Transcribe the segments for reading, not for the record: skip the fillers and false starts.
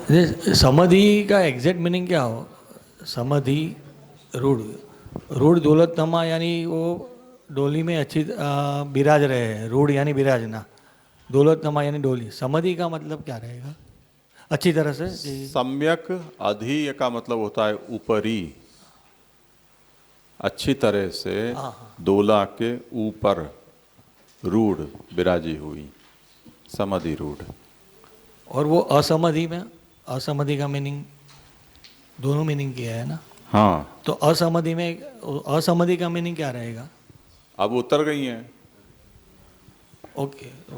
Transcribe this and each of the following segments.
ये समाधि का एग्जैक्ट मीनिंग क्या हो? समाधि, रूढ़, रूढ़ दौलतनमा यानी वो डोली में अच्छी बिराज रहे हैं, रूढ़ यानी बिराजना, दौलतनमा यानी डोली। समाधि का मतलब क्या रहेगा अच्छी तरह से जी? सम्यक अधीय का मतलब होता है ऊपरी, अच्छी तरह से हाँ हाँ। दोला के ऊपर रूढ़ विराजी हुई, समाधि रूढ़। और वो असमाधि में, असमाधि का मीनिंग दोनों मीनिंग किया है ना? हाँ, तो असमाधि में, असमाधि का मीनिंग क्या रहेगा? अब उतर गई हैं। ओके तो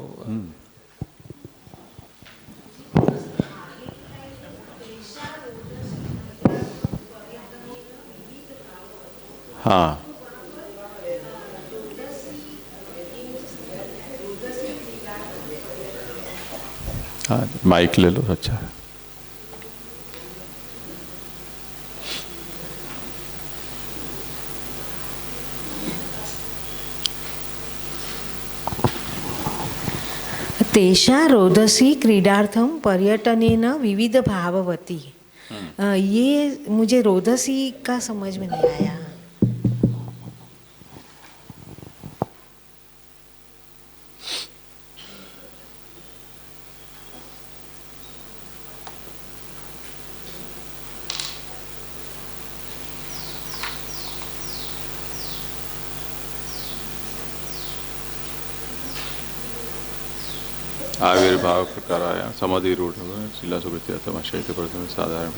हाँ हाँ, माइक ले लो, अच्छा है। तेषा रोदसी क्रीडार्थम पर्यटनेन विविध भाववती। ये मुझे रोदसी का समझ में नहीं आया। आविर्भाव प्रकाराया समाधि रूढ़ शिला सुकृत्या तमाशय प्रथम साधारण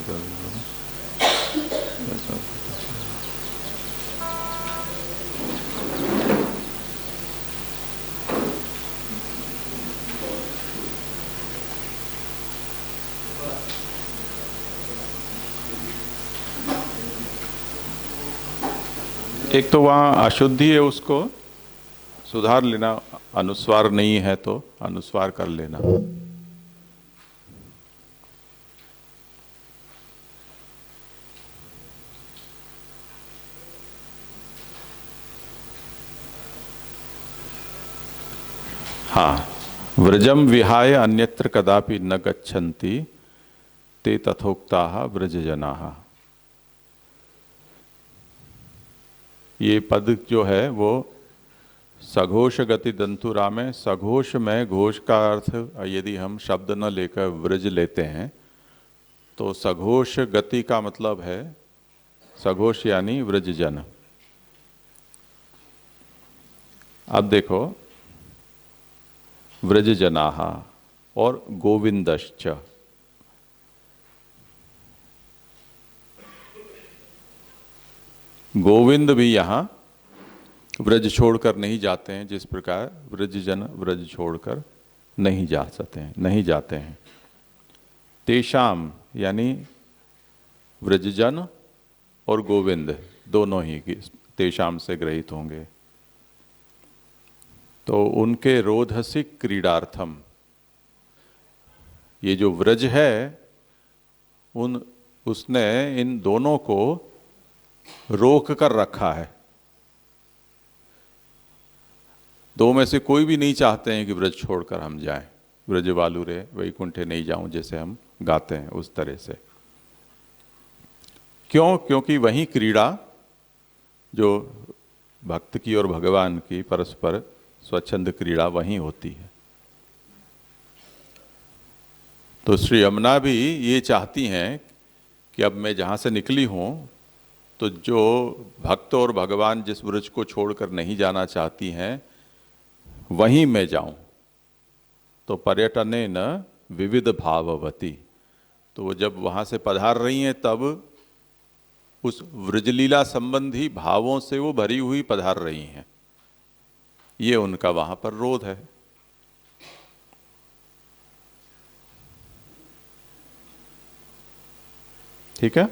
एक तो वहाँ अशुद्धि है, उसको सुधार लेना। अनुस्वार नहीं है तो अनुस्वार कर लेना। हाँ, व्रजम विहाय अन्यत्र कदापि न गच्छन्ति ते तथोक्ताः व्रजजनाः। ये पद जो है वो सघोष गति दंतुरा में, सघोष में घोष का अर्थ यदि हम शब्द न लेकर व्रज लेते हैं तो सघोष गति का मतलब है सघोष यानी व्रजजन। अब देखो, व्रजजनाः और गोविंदश्च, गोविंद भी यहाँ व्रज छोड़कर नहीं जाते हैं, जिस प्रकार व्रजजन व्रज छोड़कर नहीं जा सकते हैं, नहीं जाते हैं। तेषाम यानी व्रजजन और गोविंद दोनों ही तेषाम से ग्रहित होंगे। तो उनके रोधसिक क्रीडार्थम, ये जो व्रज है उसने इन दोनों को रोक कर रखा है। दो में से कोई भी नहीं चाहते हैं कि व्रज छोड़कर हम जाएं। व्रज वालु रे वैकुंठे नहीं जाऊं, जैसे हम गाते हैं उस तरह से। क्यों? क्योंकि वही क्रीड़ा जो भक्त की और भगवान की परस्पर स्वच्छंद क्रीड़ा वहीं होती है। तो श्री यमुना भी ये चाहती हैं कि अब मैं जहाँ से निकली हूँ, तो जो भक्त और भगवान जिस व्रज को छोड़कर नहीं जाना चाहती हैं वहीं मैं जाऊं। तो पर्यटने न विविध भाववती, तो वो जब वहाँ से पधार रही हैं तब उस व्रजलीला संबंधी भावों से वो भरी हुई पधार रही हैं। ये उनका वहाँ पर रोध है। ठीक है।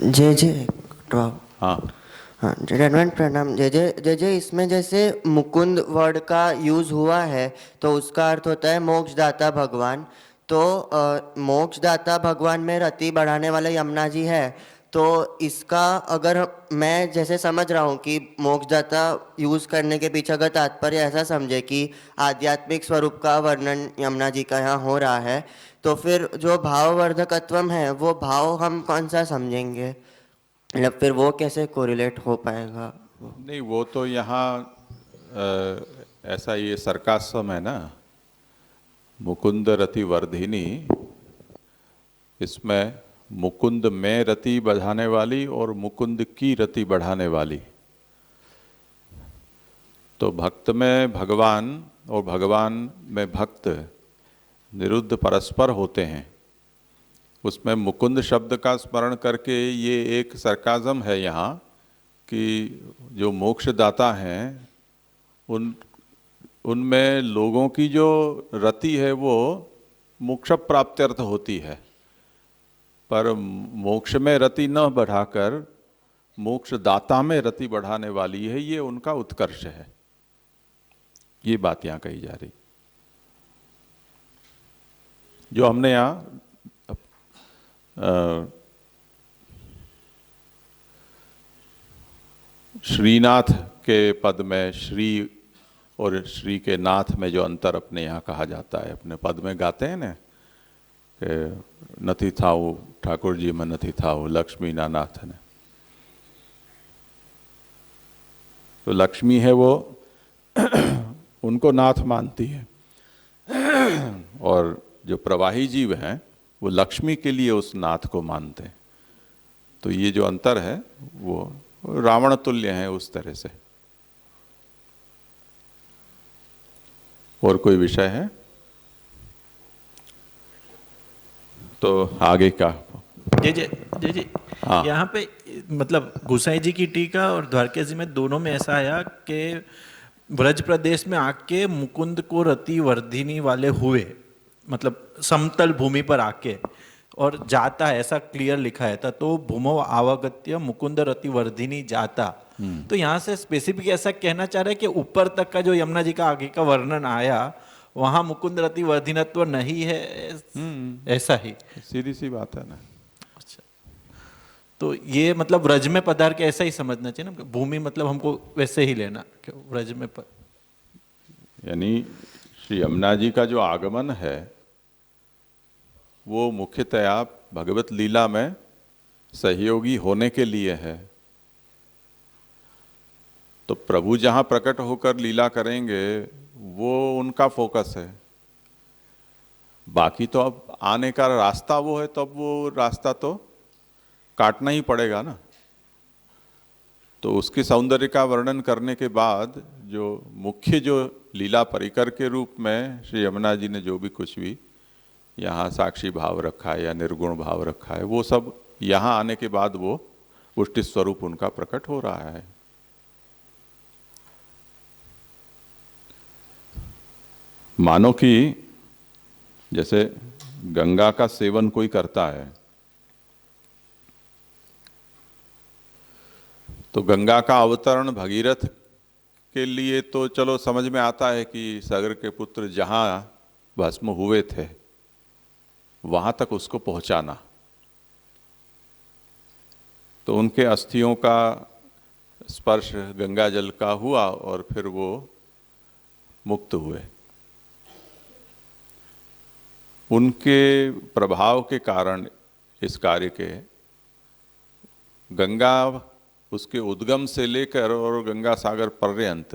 जय जय। हाँ हाँ, दंडवत प्रणाम। जय जय। जय जय। इसमें जैसे मुकुंद वर्ड का यूज हुआ है तो उसका अर्थ होता है मोक्षदाता भगवान। तो मोक्षदाता भगवान में रति बढ़ाने वाले यमुना जी है, तो इसका अगर मैं जैसे समझ रहा हूँ कि मोक्षदाता यूज़ करने के पीछे का तात्पर्य ऐसा समझे कि आध्यात्मिक स्वरूप का वर्णन यमुना जी का यहाँ हो रहा है, तो फिर जो भाववर्धकत्वम है वो भाव हम कौन सा समझेंगे, मतलब फिर वो कैसे कोरिलेट हो पाएगा? नहीं, वो तो यहाँ ऐसा ये सरकासम है ना, मुकुंद रति वर्धिनी, इसमें मुकुंद में रति बढ़ाने वाली और मुकुंद की रति बढ़ाने वाली। तो भक्त में भगवान और भगवान में भक्त निरुद्ध परस्पर होते हैं। उसमें मुकुंद शब्द का स्मरण करके ये एक सरकाज़म है यहाँ कि जो मोक्षदाता हैं उनमें लोगों की जो रति है वो मोक्ष प्राप्त्यर्थ होती है, पर मोक्ष में रति न बढ़ाकर मोक्षदाता में रति बढ़ाने वाली है, ये उनका उत्कर्ष है। ये बात यहाँ कही जा रही। जो हमने यहाँ श्रीनाथ के पद में श्री और श्री के नाथ में जो अंतर अपने यहाँ कहा जाता है, अपने पद में गाते हैं ना कि नथी थाऊ ठाकुर जी में नथी थाऊ लक्ष्मी ना नाथ ने। तो लक्ष्मी है वो उनको नाथ मानती है, और जो प्रवाही जीव हैं वो लक्ष्मी के लिए उस नाथ को मानते हैं। तो ये जो अंतर है वो रावण तुल्य है उस तरह से। और कोई विषय है तो आगे का? जी हाँ। यहाँ पे मतलब गोसाई जी की टीका और द्वारकेश जी में दोनों में ऐसा आया कि ब्रज प्रदेश में आके मुकुंद को रति वर्धिनी वाले हुए, मतलब समतल भूमि पर आके, और जाता है ऐसा क्लियर लिखा है था, तो भूमो आवगत्य मुकुंद रति वर्धिनी जाता। तो यहाँ से स्पेसिफिक ऐसा कहना चाह रहे हैं कि ऊपर तक का जो यमुना जी का आगे का वर्णन आया वहां मुकुंद रति वर्धिनत्व नहीं है, ऐसा ही सीधी सी बात है ना। अच्छा, तो ये मतलब व्रज में पधार के ऐसा ही समझना चाहिए ना, भूमि मतलब हमको वैसे ही लेना कि व्रज में यानी श्री यमुना जी का जो आगमन है वो मुख्यतया भगवत लीला में सहयोगी होने के लिए है। तो प्रभु जहाँ प्रकट होकर लीला करेंगे वो उनका फोकस है। बाकी तो अब आने का रास्ता वो है, तो अब वो रास्ता तो काटना ही पड़ेगा ना। तो उसके सौंदर्य का वर्णन करने के बाद जो मुख्य जो लीला परिकर के रूप में श्री यमुना जी ने जो भी कुछ भी यहाँ साक्षी भाव रखा है या निर्गुण भाव रखा है, वो सब यहाँ आने के बाद वो पुष्टि स्वरूप उनका प्रकट हो रहा है। मानो कि जैसे गंगा का सेवन कोई करता है तो गंगा का अवतरण भगीरथ के लिए तो चलो समझ में आता है कि सागर के पुत्र जहाँ भस्म हुए थे वहां तक उसको पहुंचाना। तो उनके अस्थियों का स्पर्श गंगा जल का हुआ और फिर वो मुक्त हुए। उनके प्रभाव के कारण इस कार्य के गंगा उसके उद्गम से लेकर और गंगा सागर पर्यंत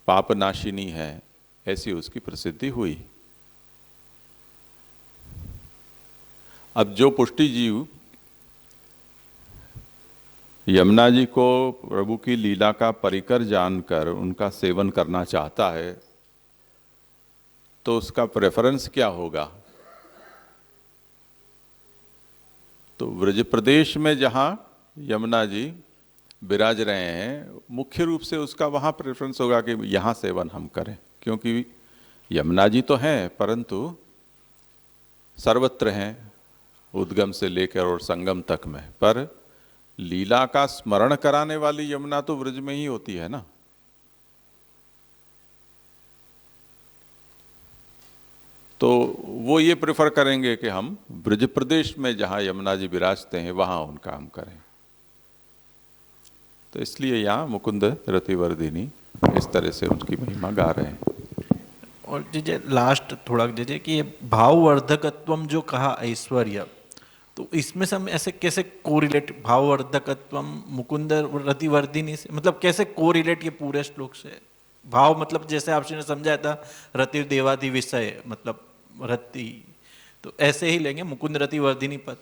पापनाशिनी है, ऐसी उसकी प्रसिद्धि हुई। अब जो पुष्टि जीव यमुना जी को प्रभु की लीला का परिकर जानकर उनका सेवन करना चाहता है तो उसका प्रेफरेंस क्या होगा? तो ब्रज प्रदेश में जहाँ यमुना जी विराज रहे हैं मुख्य रूप से उसका वहाँ प्रेफरेंस होगा कि यहाँ सेवन हम करें, क्योंकि यमुना जी तो हैं परंतु सर्वत्र हैं, उद्गम से लेकर और संगम तक में। पर लीला का स्मरण कराने वाली यमुना तो ब्रज में ही होती है ना। तो वो ये प्रेफर करेंगे कि हम ब्रज प्रदेश में जहाँ यमुना जी विराजते हैं वहाँ उनका हम करें। तो इसलिए यहाँ मुकुंद रतिवर्धिनी इस तरह से उनकी महिमा गा रहे हैं। और जैसे लास्ट थोड़ा जैसे कि ये भाववर्धकत्वम जो कहा ऐश्वर्य, तो इसमें से हम ऐसे कैसे कोरिलेट भाववर्धकत्वम मुकुंद रतिवर्धिनी से, मतलब कैसे कोरिलेट ये पूरे श्लोक से? भाव मतलब जैसे आपने समझाया था रति देवादि विषय, मतलब रति, तो ऐसे ही लेंगे मुकुंद रतिवर्धिनी पद।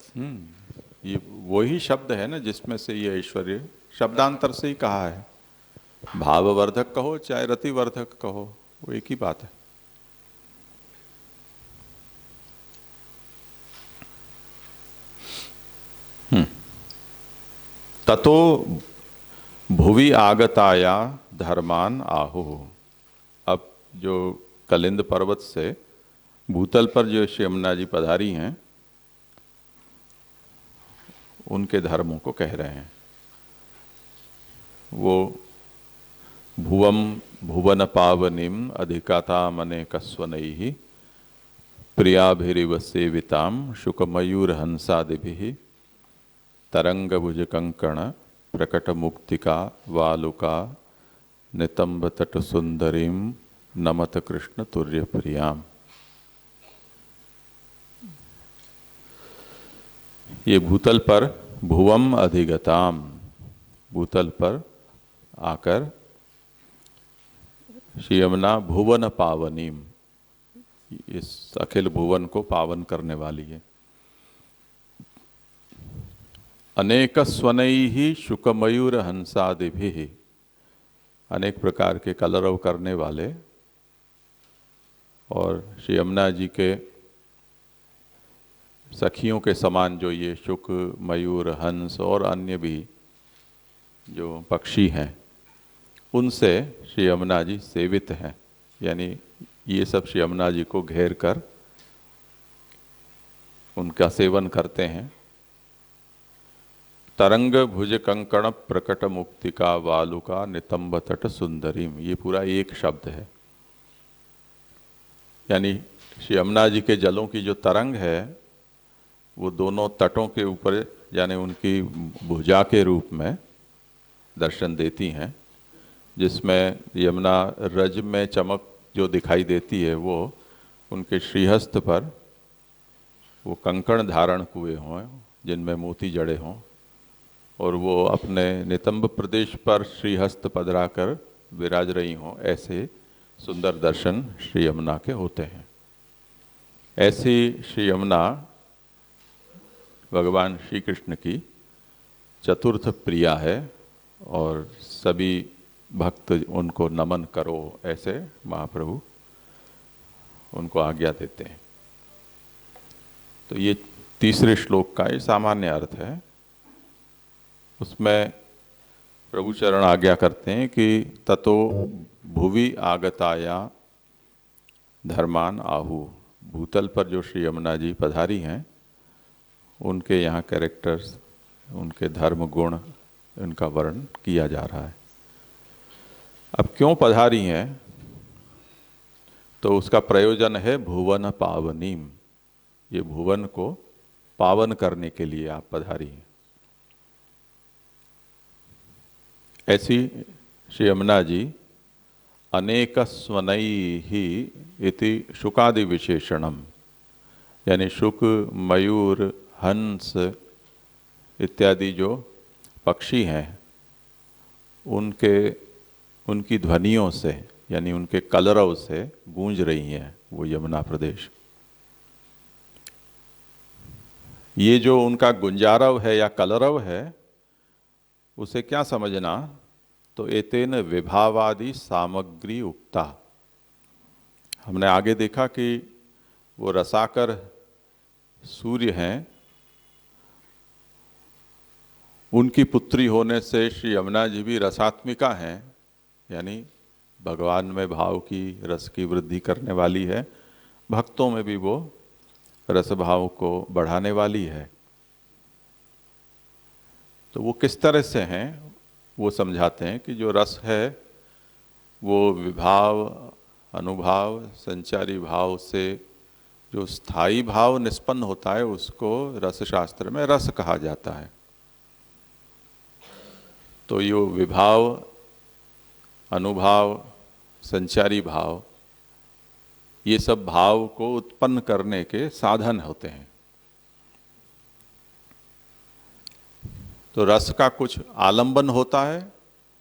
ये वही शब्द है ना जिसमें से ये ऐश्वर्य शब्दांतर से ही कहा है। भाववर्धक कहो चाहे रतिवर्धक कहो, वो एक ही बात है। ततो भुवि आगताया धर्मान आहु। अब जो कलिंद पर्वत से भूतल पर जो श्री यमुना जी पधारी हैं उनके धर्मों को कह रहे हैं। वो भुवम भुवन पावनीम अधिकाता मने कस्वनैहि प्रियाभिरिव सेविताम शुकमयूर हंसादिभिः तरंगभुज कंकण प्रकट मुक्तिका वालुका नितंब तट सुंदरीम नमत कृष्ण तुर्य प्रियाम। ये भूतल पर भुवम अधिगताम, भूतल पर आकर श्री यमुना भुवन पावनीम, इस अखिल भुवन को पावन करने वाली है। अनेक स्वनैहि शुकमयूर हंसादिभिः, अनेक प्रकार के कलरव करने वाले और श्री यमुना जी के सखियों के समान जो ये शुक मयूर हंस और अन्य भी जो पक्षी हैं उनसे श्री यमुना जी सेवित हैं। यानी ये सब श्री यमुना जी को घेर कर उनका सेवन करते हैं। तरंग भुज कंकण प्रकट मुक्तिका वालुका नितंब तट सुंदरीम, ये पूरा एक शब्द है। यानी श्री यमुना जी के जलों की जो तरंग है वो दोनों तटों के ऊपर यानी उनकी भुजा के रूप में दर्शन देती हैं, जिसमें यमुना रज में चमक जो दिखाई देती है वो उनके श्रीहस्त पर वो कंकण धारण हुए हों जिनमें मोती जड़े हों, और वो अपने नितंब प्रदेश पर श्रीहस्त पधरा कर विराज रही हों, ऐसे सुंदर दर्शन श्री यमुना के होते हैं। ऐसी श्री यमुना भगवान श्री कृष्ण की चतुर्थ प्रिया है और सभी भक्त उनको नमन करो, ऐसे महाप्रभु उनको आज्ञा देते हैं। तो ये तीसरे श्लोक का ये सामान्य अर्थ है। उसमें प्रभु चरण आज्ञा करते हैं कि ततो भुवि आगताया धर्मान आहु, भूतल पर जो श्री यमुना जी पधारी हैं उनके यहाँ कैरेक्टर्स, उनके धर्म गुण, इनका वर्णन किया जा रहा है। अब क्यों पधारी हैं, तो उसका प्रयोजन है भुवन पावनीम, ये भुवन को पावन करने के लिए आप पधारी हैं। ऐसी श्री यमुना जी अनेक स्वनैहि इति शुकादि विशेषणम, यानी शुक मयूर हंस इत्यादि जो पक्षी हैं उनकी ध्वनियों से यानी उनके कलरव से गूंज रही हैं वो यमुना प्रदेश। ये जो उनका गुंजारव है या कलरव है उसे क्या समझना, तो एतेन विभावादि सामग्री उक्ता। हमने आगे देखा कि वो रसाकर सूर्य हैं, उनकी पुत्री होने से श्री यमुना जी भी रसात्मिका हैं, यानी भगवान में भाव की रस की वृद्धि करने वाली है, भक्तों में भी वो रस भाव को बढ़ाने वाली है। तो वो किस तरह से हैं वो समझाते हैं कि जो रस है वो विभाव, अनुभाव, संचारी भाव से जो स्थायी भाव निष्पन्न होता है उसको रस शास्त्र में रस कहा जाता है। तो ये विभाव, अनुभाव, संचारी भाव, ये सब भाव को उत्पन्न करने के साधन होते हैं। तो रस का कुछ आलंबन होता है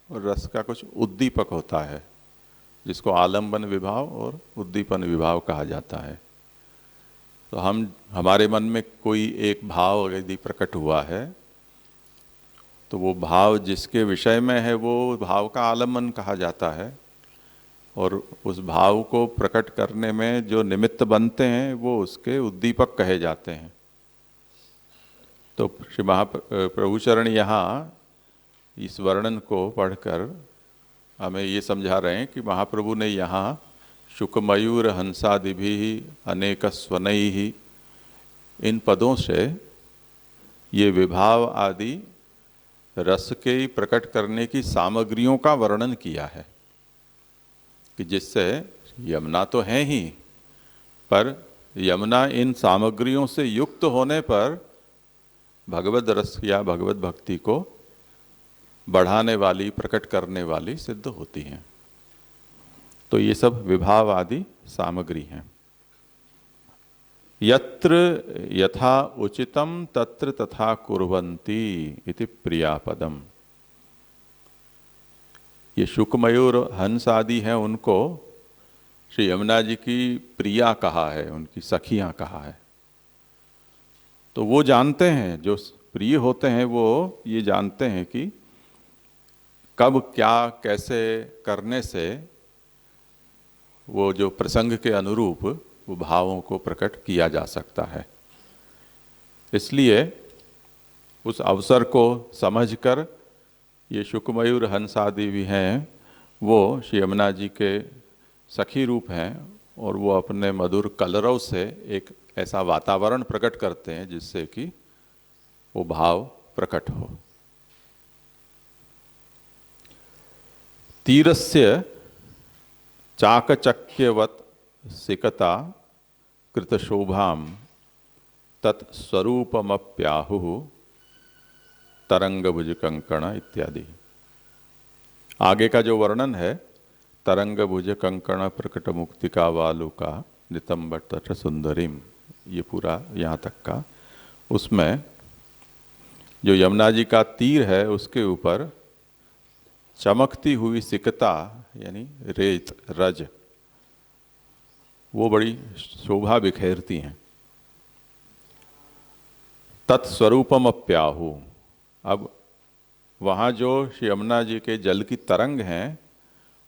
और रस का कुछ उद्दीपक होता है, जिसको आलंबन विभाव और उद्दीपन विभाव कहा जाता है। तो हमारे मन में कोई एक भाव यदि प्रकट हुआ है तो वो भाव जिसके विषय में है वो भाव का आलंबन कहा जाता है, और उस भाव को प्रकट करने में जो निमित्त बनते हैं वो उसके उद्दीपक कहे जाते हैं। तो श्री महाप्रभुचरण यहाँ इस वर्णन को पढ़कर हमें ये समझा रहे हैं कि महाप्रभु ने यहाँ शुकमयूर हंसादिभि अनेक स्वनैहि इन पदों से ये विभाव आदि रस के प्रकट करने की सामग्रियों का वर्णन किया है, कि जिससे यमुना तो है ही, पर यमुना इन सामग्रियों से युक्त होने पर भगवद रस या भगवत भक्ति को बढ़ाने वाली, प्रकट करने वाली सिद्ध होती हैं। तो ये सब विभाव आदि सामग्री हैं। यत्र यथा उचितम तत्र तथा कुर्वन्ति इति प्रियापदम। ये शुकमयूर हंस आदि हैं, उनको श्री यमुना जी की प्रिया कहा है, उनकी सखियां कहा है। तो वो जानते हैं, जो प्रिय होते हैं वो ये जानते हैं कि कब क्या कैसे करने से वो जो प्रसंग के अनुरूप वो भावों को प्रकट किया जा सकता है। इसलिए उस अवसर को समझकर ये शुकमयूर हंस आदि भी हैं, वो श्री यमुना जी के सखी रूप हैं, और वो अपने मधुर कलरव से एक ऐसा वातावरण प्रकट करते हैं जिससे कि वो भाव प्रकट हो। तीरस्य चाकचक्यवत सिकता कृतशोभाम तत्स्वरूपमप्याहु तरंगभुज कंकण इत्यादि। आगे का जो वर्णन है, तरंगभुज कंकण प्रकट मुक्तिका वालुका नितंब तट सुंदरीम, ये पूरा यहाँ तक का, उसमें जो यमुना जी का तीर है उसके ऊपर चमकती हुई सिकता यानी रेत, रज, वो बड़ी शोभा बिखेरती हैं। तत्स्वरूपम अप्याहु। अब वहाँ जो श्री यमुना जी के जल की तरंग हैं,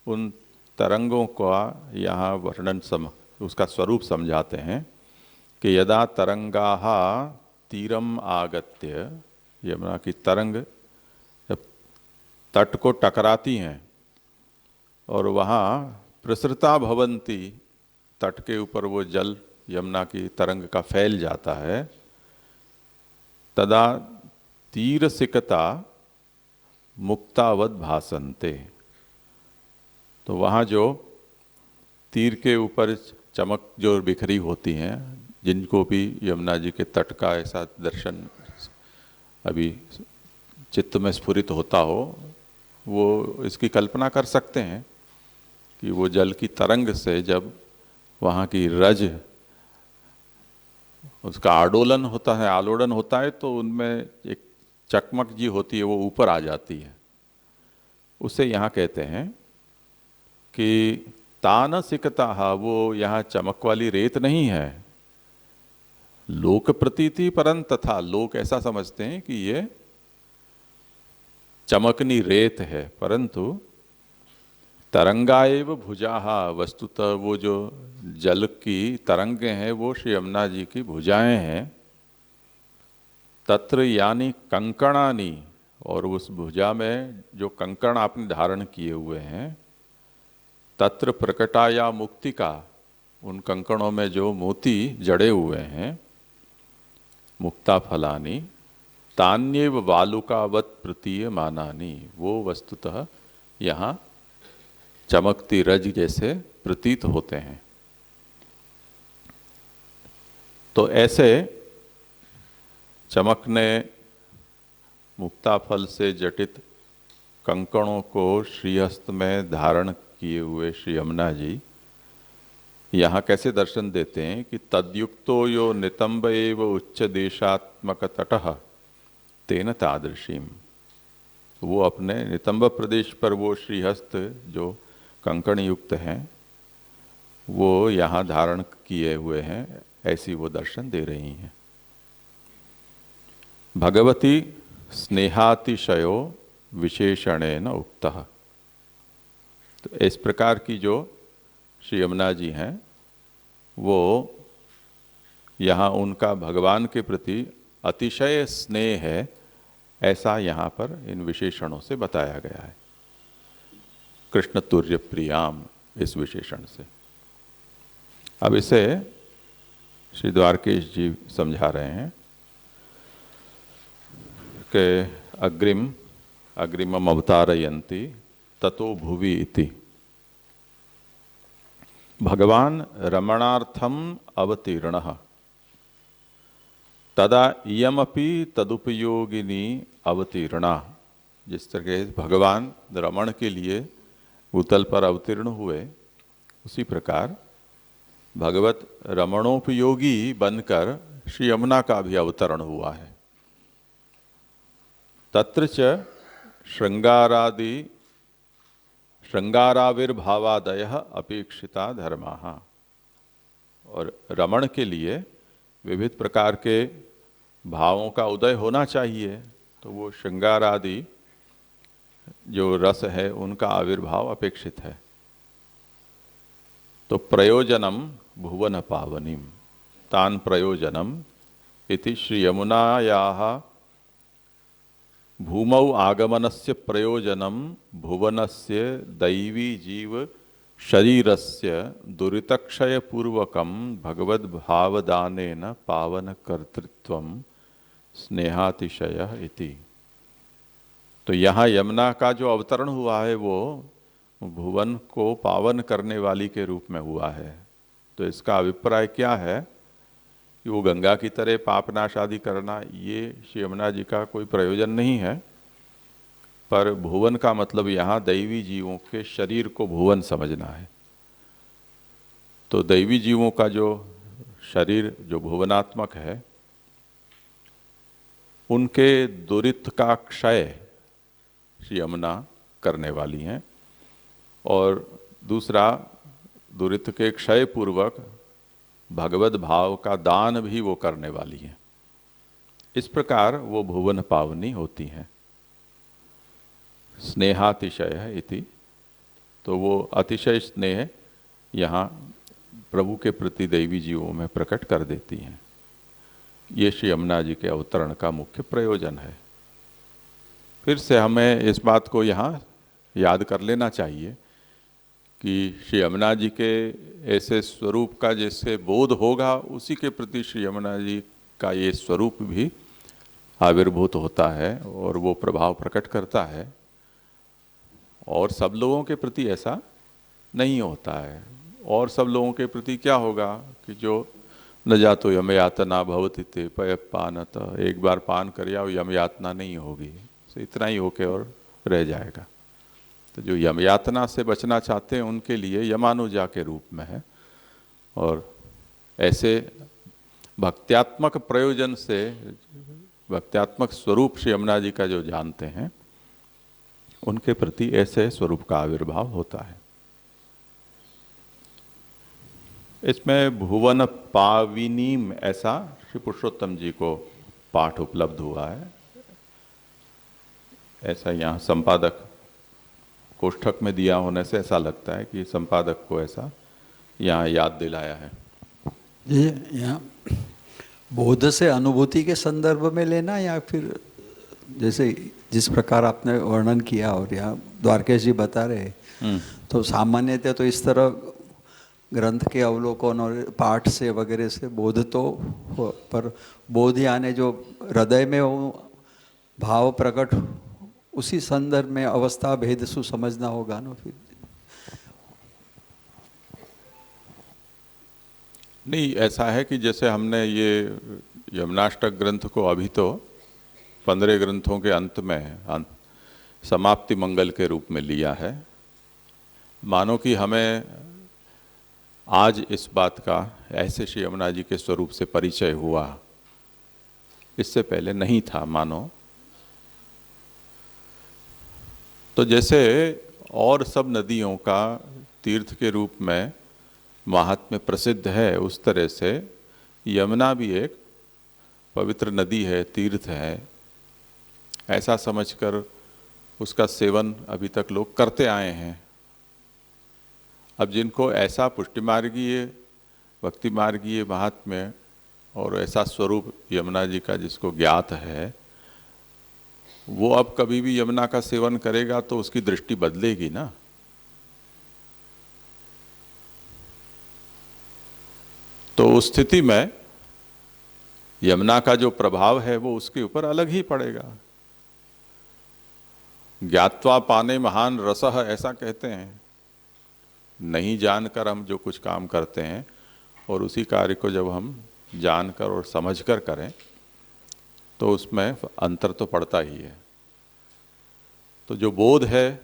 उन तरंगों का यहाँ वर्णन उसका स्वरूप समझाते हैं कि यदा तरंगाः तीरम आगत्य, यमुना की तरंग जब तट को टकराती हैं और वहाँ प्रसृता भवंती, तट के ऊपर वो जल यमुना की तरंग का फैल जाता है, तदा तीर सिकता मुक्तावद भासन्ते। तो वहाँ जो तीर के ऊपर चमक जो बिखरी होती हैं, जिनको भी यमुना जी के तट का ऐसा दर्शन अभी चित्त में स्फुरित होता हो, वो इसकी कल्पना कर सकते हैं कि वो जल की तरंग से जब वहाँ की रज, उसका आडोलन होता है, आलोड़न होता है, तो उनमें एक चकमक जी होती है, वो ऊपर आ जाती है। उसे यहाँ कहते हैं कि तान सिकता, वो यहाँ चमक वाली रेत नहीं है, लोक प्रतीति परं तथा, लोक ऐसा समझते हैं कि ये चमकनी रेत है, परंतु तरंगाएव भुजाहा, वस्तुतः वो जो जल की तरंगें हैं वो श्री यमुना जी की भुजाएं हैं। तत्र यानी कंकणानी, और उस भुजा में जो कंकण आपने धारण किए हुए हैं, तत्र प्रकटाया मुक्तिका, उन कंकणों में जो मोती जड़े हुए हैं, मुक्ता फलानी, तान्येव वालुकावत प्रतीयमानानि, वो वस्तुतः यहाँ चमकती रज जैसे प्रतीत होते हैं। तो ऐसे चमकने मुक्ता फल से जटित कंकणों को श्रीहस्त में धारण किए हुए श्री यमुना जी यहाँ कैसे दर्शन देते हैं कि तद्युक्तो यो नितंब एव उच्च देशात्मक तटः तेन तादृशीम, वो अपने नितंब प्रदेश पर वो श्रीहस्त जो कंकण युक्त हैं वो यहाँ धारण किए हुए हैं, ऐसी वो दर्शन दे रही हैं। भगवती स्नेहातिशयो विशेषणेन उक्तः, तो इस प्रकार की जो श्री यमुना जी हैं वो यहाँ उनका भगवान के प्रति अतिशय स्नेह है, ऐसा यहाँ पर इन विशेषणों से बताया गया है। कृष्ण तुर्य प्रियाम इस विशेषण से। अब इसे श्री द्वारकेश जी समझा रहे हैं कि अग्रिमम अवतारयन्ति ततो भुवि इति। भगवान रमणार्थम अवतीर्णः तदा इयमपि तदुपयोगिनी अवतीर्णा। जिस तरह भगवान रमण के लिए भूतल पर अवतीर्ण हुए, उसी प्रकार भगवत रमणोपयोगी बनकर श्री यमुना का भी अवतरण हुआ है। तत्र च श्रृंगाराविर्भावादयः अपेक्षिता धर्माः, और रमण के लिए विविध प्रकार के भावों का उदय होना चाहिए, तो वो श्रृंगार आदि जो रस है उनका आविर्भाव अपेक्षित है। तो प्रयोजनम भुवन पावनीम तान प्रयोजनम इति श्री यमुनायाः भूमौ आगमनस्य प्रयोजनम भुवनस्य दैवी जीव शरीरस्य दुरितक्षय पूर्वकम भगवद भावदानेन पावन कर्तृत्वम स्नेहातिशय इति। तो यहाँ यमुना का जो अवतरण हुआ है वो भुवन को पावन करने वाली के रूप में हुआ है। तो इसका अभिप्राय क्या है कि वो गंगा की तरह पापनाश आदि करना, ये श्री यमुना जी का कोई प्रयोजन नहीं है। पर भुवन का मतलब यहाँ दैवी जीवों के शरीर को भुवन समझना है। तो दैवी जीवों का जो शरीर जो भुवनात्मक है, उनके दुरित का क्षय श्री यमुना करने वाली हैं, और दूसरा दुरित के क्षय पूर्वक भगवत भाव का दान भी वो करने वाली हैं। इस प्रकार वो भुवन पावनी होती हैं। स्नेहातिशय इति, तो वो अतिशय स्नेह यहाँ प्रभु के प्रति दैवी जीवों में प्रकट कर देती हैं। ये श्री यमुना जी के अवतरण का मुख्य प्रयोजन है। फिर से हमें इस बात को यहाँ याद कर लेना चाहिए कि श्री यमुना जी के ऐसे स्वरूप का जैसे बोध होगा, उसी के प्रति श्री यमुना जी का ये स्वरूप भी आविर्भूत होता है और वो प्रभाव प्रकट करता है। और सब लोगों के प्रति ऐसा नहीं होता है। और सब लोगों के प्रति क्या होगा कि जो न जातो यम यातना भवति ते पय पानत, एक बार पान कर आओ यम यातना नहीं होगी, तो इतना ही होके और रह जाएगा। तो जो यम यातना से बचना चाहते हैं उनके लिए यमानुजा के रूप में है। और ऐसे भक्त्यात्मक प्रयोजन से, भक्त्यात्मक स्वरूप श्री यमुना जी का जो जानते हैं, उनके प्रति ऐसे स्वरूप का आविर्भाव होता है। इसमें भुवन पाविनीम ऐसा श्री पुरुषोत्तम जी को पाठ उपलब्ध हुआ है। ऐसा यहाँ संपादक कोष्ठक में दिया होने से ऐसा लगता है कि संपादक को ऐसा यहाँ याद दिलाया है। ये यहाँ बोध से अनुभूति के संदर्भ में लेना, या फिर जैसे जिस प्रकार आपने वर्णन किया और यहाँ द्वारकेश जी बता रहे, तो सामान्यतः तो इस तरह ग्रंथ के अवलोकन और पाठ से वगैरह से बोध तो हो, पर बोध यानी जो हृदय में वो भाव प्रकट, उसी संदर्भ में अवस्था भेद सु समझना होगा ना। फिर नहीं, ऐसा है कि जैसे हमने ये यमुनाष्टक ग्रंथ को अभी तो 15 ग्रंथों के अंत में समाप्ति मंगल के रूप में लिया है। मानो कि हमें आज इस बात का ऐसे श्री यमुना जी के स्वरूप से परिचय हुआ, इससे पहले नहीं था मानो। तो जैसे और सब नदियों का तीर्थ के रूप में महात्म्य प्रसिद्ध है, उस तरह से यमुना भी एक पवित्र नदी है, तीर्थ है, ऐसा समझकर उसका सेवन अभी तक लोग करते आए हैं। अब जिनको ऐसा पुष्टि मार्गीय, भक्ति मार्गीय महात्म्य और ऐसा स्वरूप यमुना जी का जिसको ज्ञात है, वो अब कभी भी यमुना का सेवन करेगा तो उसकी दृष्टि बदलेगी ना। तो उस स्थिति में यमुना का जो प्रभाव है वो उसके ऊपर अलग ही पड़ेगा। ज्ञात्वा पाने महान रसः, ऐसा कहते हैं। नहीं जानकर हम जो कुछ काम करते हैं और उसी कार्य को जब हम जानकर और समझकर करें तो उसमें अंतर तो पड़ता ही है। तो जो बोध है,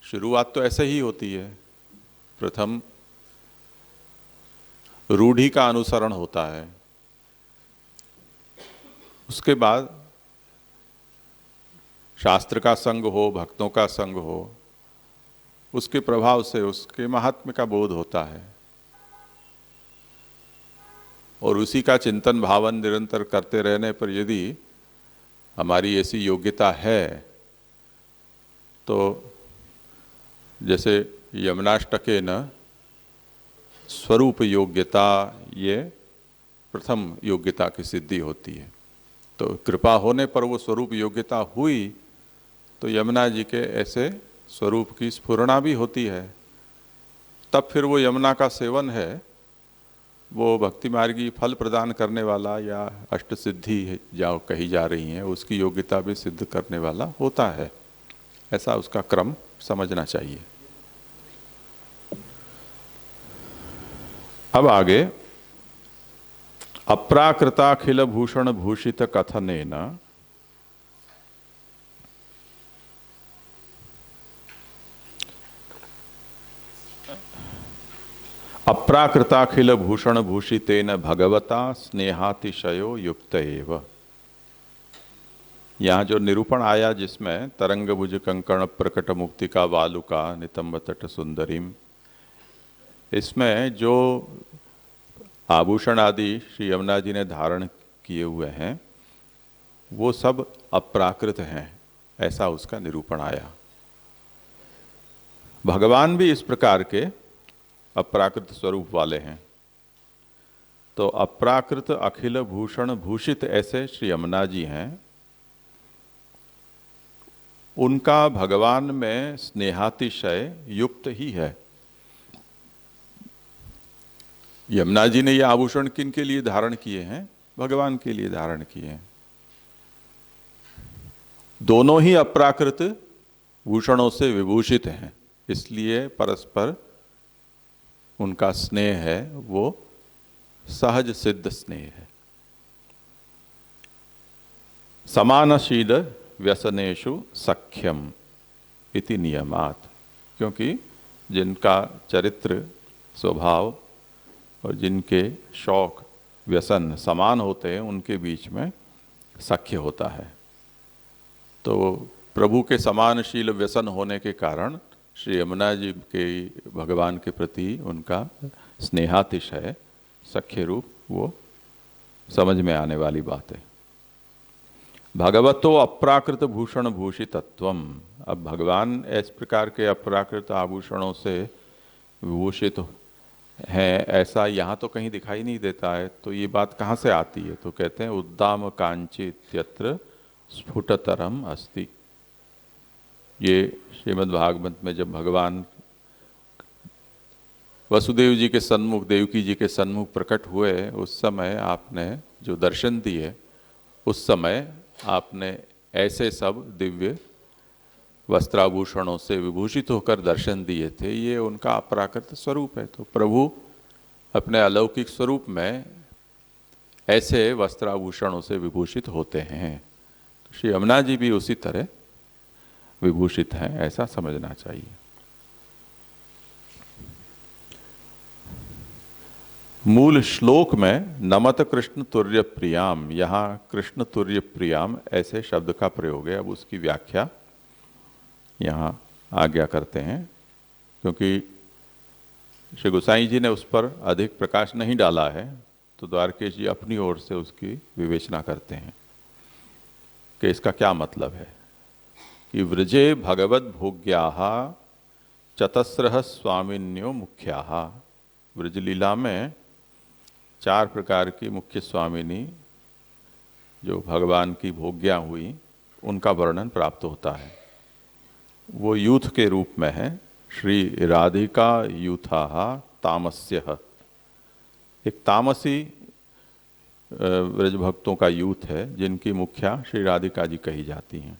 शुरुआत तो ऐसे ही होती है। प्रथम रूढ़ी का अनुसरण होता है, उसके बाद शास्त्र का संग हो, भक्तों का संग हो, उसके प्रभाव से उसके महात्म्य का बोध होता है और उसी का चिंतन भावन निरंतर करते रहने पर यदि हमारी ऐसी योग्यता है तो जैसे यमुनाष्टके न स्वरूप योग्यता, ये प्रथम योग्यता की सिद्धि होती है। तो कृपा होने पर वो स्वरूप योग्यता हुई तो यमुना जी के ऐसे स्वरूप की स्फुरणा भी होती है। तब फिर वो यमुना का सेवन है, वो भक्ति मार्गी फल प्रदान करने वाला या अष्ट सिद्धि जो कही जा रही हैं उसकी योग्यता भी सिद्ध करने वाला होता है। ऐसा उसका क्रम समझना चाहिए। अब आगे अप्राकृताखिल भूषण भूषित कथनेन अप्राकृताखिल भूषण भूषितेन भगवता स्नेहातिशयो युक्त एव। यहाँ जो निरूपण आया जिसमें तरंग भुज कंकण प्रकट मुक्तिका वालुका नितंब तट सुंदरीम, इसमें जो आभूषण आदि श्री यमुना जी ने धारण किए हुए हैं वो सब अप्राकृत हैं, ऐसा उसका निरूपण आया। भगवान भी इस प्रकार के अप्राकृत स्वरूप वाले हैं। तो अप्राकृत अखिल भूषण भूषित ऐसे श्री यमुना जी हैं, उनका भगवान में स्नेहातिशय युक्त ही है। यमुना जी ने ये आभूषण किन के लिए धारण किए हैं? भगवान के लिए धारण किए हैं। दोनों ही अप्राकृत भूषणों से विभूषित हैं, इसलिए परस्पर उनका स्नेह है वो सहज सिद्ध स्नेह है। समानशील व्यसनेषु सख्यम इति नियमात्, क्योंकि जिनका चरित्र, स्वभाव और जिनके शौक, व्यसन समान होते हैं उनके बीच में सख्य होता है। तो प्रभु के समानशील व्यसन होने के कारण श्री यमुना जी के भगवान के प्रति उनका स्नेहातिशय सख्य रूप वो समझ में आने वाली बात है। भगवतो अप्राकृत भूषण भूषितत्वम, अब भगवान इस प्रकार के अप्राकृत आभूषणों से विभूषित हैं ऐसा यहाँ तो कहीं दिखाई नहीं देता है। तो ये बात कहाँ से आती है? तो कहते हैं उद्दाम कांची इत्यत्र स्फुटतरम अस्ति। ये श्रीमद् भागवत में जब भगवान वसुदेव जी के सन्मुख, देवकी जी के सन्मुख प्रकट हुए, उस समय आपने जो दर्शन दिए, उस समय आपने ऐसे सब दिव्य वस्त्राभूषणों से विभूषित होकर दर्शन दिए थे। ये उनका अपराकृत स्वरूप है। तो प्रभु अपने अलौकिक स्वरूप में ऐसे वस्त्राभूषणों से विभूषित होते हैं। तो श्री यमुना जी भी उसी तरह विभूषित हैं, ऐसा समझना चाहिए। मूल श्लोक में नमत कृष्ण तुर्य प्रियाम, यहाँ कृष्ण तुर्य प्रियाम ऐसे शब्द का प्रयोग है। अब उसकी व्याख्या यहाँ आज्ञा करते हैं, क्योंकि श्री गोसाई जी ने उस पर अधिक प्रकाश नहीं डाला है, तो द्वारकेश जी अपनी ओर से उसकी विवेचना करते हैं कि इसका क्या मतलब है। कि व्रजे भगवद भोग्याः चतस्रः स्वामिन्यो मुख्याः, व्रजलीला में 4 प्रकार की मुख्य स्वामिनी जो भगवान की भोग्या हुई उनका वर्णन प्राप्त होता है। वो यूथ के रूप में है। श्री राधिका यूथाः तामस्यः, एक तामसी व्रज भक्तों का यूथ है जिनकी मुखिया श्री राधिका जी कही जाती हैं।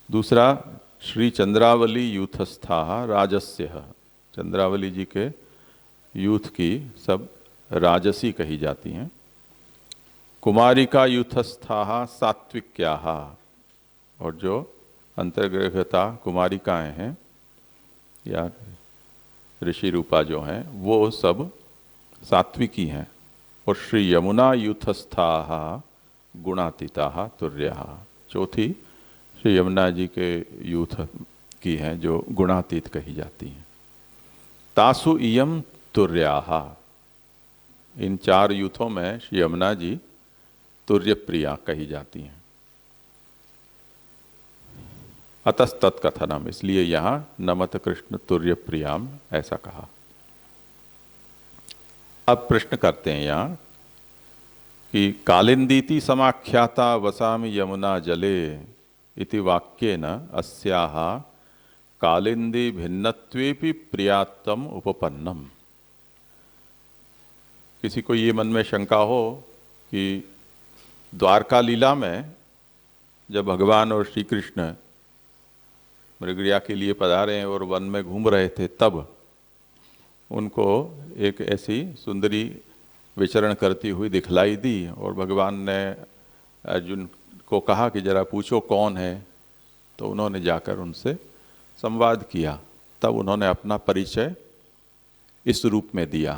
दूसरा श्री चंद्रावली यूथस्थाः राजस्यः, चंद्रावली जी के यूथ की सब राजसी कही जाती हैं। कुमारिका यूथस्थाः सात्विक्याः, और जो अंतर्गृहता कुमारिकाएं हैं या ऋषि रूपा जो हैं वो सब सात्विकी हैं। और श्री यमुना यूथस्थाः गुणातीताः तुर्याः, चौथी श्री यमुना जी के यूथ की हैं जो गुणातीत कही जाती हैं। तासु इयम तुर्याः, इन 4 यूथों में श्री यमुना जी तुर्य प्रिया कही जाती हैं। अतस्तत् कथनम, इसलिए यहाँ नमत कृष्ण तुर्य प्रियाम ऐसा कहा। अब प्रश्न करते हैं यहाँ कि कालिंदीति समाख्याता वसामि यमुना जले इति वाक्येन अस्याः कालिंदी भिन्नत्वेपि प्रियात्तम उपपन्नम। किसी को ये मन में शंका हो कि द्वारका लीला में जब भगवान और श्री कृष्ण मृगया के लिए पधारे हैं और वन में घूम रहे थे, तब उनको एक ऐसी सुंदरी विचरण करती हुई दिखलाई दी और भगवान ने अर्जुन को कहा कि जरा पूछो कौन है। तो उन्होंने जाकर उनसे संवाद किया, तब उन्होंने अपना परिचय इस रूप में दिया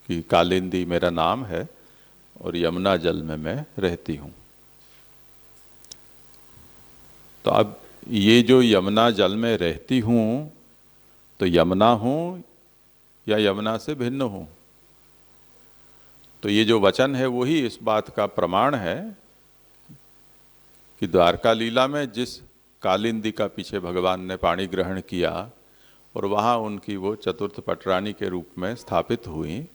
कि कालिंदी मेरा नाम है और यमुना जल में मैं रहती हूँ। तो अब ये जो यमुना जल में रहती हूँ, तो यमुना हूँ या यमुना से भिन्न हूँ? तो ये जो वचन है वही इस बात का प्रमाण है कि द्वारका लीला में जिस कालिंदी का पीछे भगवान ने पाणी ग्रहण किया और वहाँ उनकी वो चतुर्थ पटरानी के रूप में स्थापित हुई,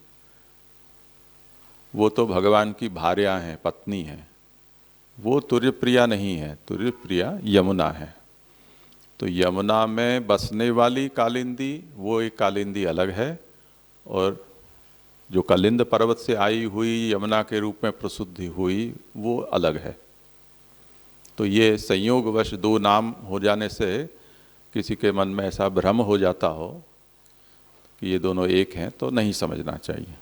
वो तो भगवान की भार्या हैं, पत्नी हैं। वो तुर्यप्रिया नहीं है, तुर्यप्रिया यमुना है। तो यमुना में बसने वाली कालिंदी वो एक कालिंदी अलग है, और जो कलिंद पर्वत से आई हुई यमुना के रूप में प्रसिद्धि हुई वो अलग है। तो ये संयोगवश 2 नाम हो जाने से किसी के मन में ऐसा भ्रम हो जाता हो कि ये दोनों एक हैं, तो नहीं समझना चाहिए।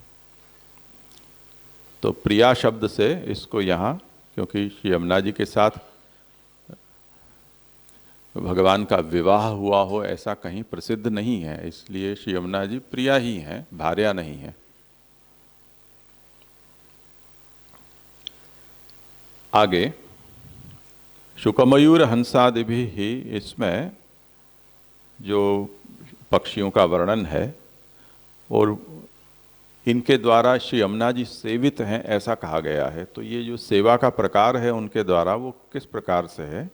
तो प्रिया शब्द से इसको यहाँ, क्योंकि श्री यमुना जी के साथ भगवान का विवाह हुआ हो ऐसा कहीं प्रसिद्ध नहीं है, इसलिए श्री यमुना जी प्रिया ही हैं, भार्या नहीं है। आगे शुकमयूर हंसादि ही, इसमें जो पक्षियों का वर्णन है और इनके द्वारा श्री यमुना जी सेवित हैं ऐसा कहा गया है। तो ये जो सेवा का प्रकार है उनके द्वारा वो किस प्रकार से है,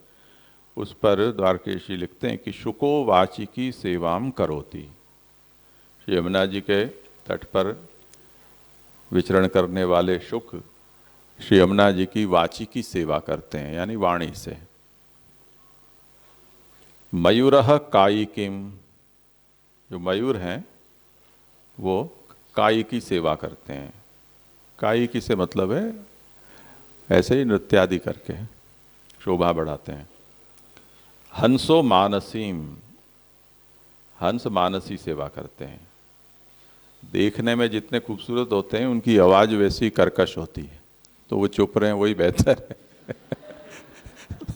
उस पर द्वारकेश जी लिखते हैं कि शुको वाचिकी सेवाम करोति। श्री यमुना जी के तट पर विचरण करने वाले शुक श्री यमुना जी की वाची की सेवा करते हैं, यानी वाणी से। मयूरः कायिकीम, जो मयूर हैं वो कायी की सेवा करते हैं। कायिकी से मतलब है ऐसे ही नृत्य आदि करके शोभा बढ़ाते हैं। हंसो मानसीम, हंस मानसी सेवा करते हैं। देखने में जितने खूबसूरत होते हैं उनकी आवाज़ वैसी कर्कश होती है, तो वो चुप रहे वही बेहतर है।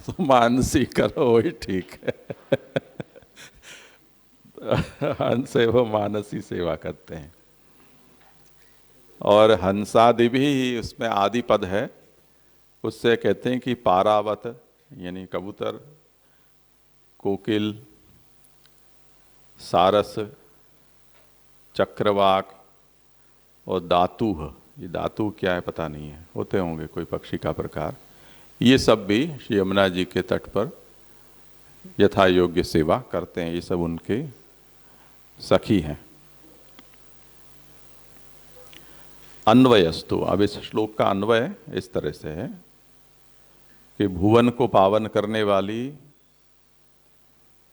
तो मानसी करो वही ठीक है। हंस वो मानसी सेवा करते हैं। और हंसादि भी उसमें आदि पद है, उससे कहते हैं कि पारावत यानी कबूतर, कोकिल, सारस, चक्रवाक और दातुह, ये दातुह क्या है पता नहीं है, होते होंगे कोई पक्षी का प्रकार, ये सब भी श्री यमुना जी के तट पर यथा योग्य सेवा करते हैं। ये सब उनके सखी हैं। अन्वयस्तु, अब इस श्लोक का अन्वय इस तरह से है कि भुवन को पावन करने वाली,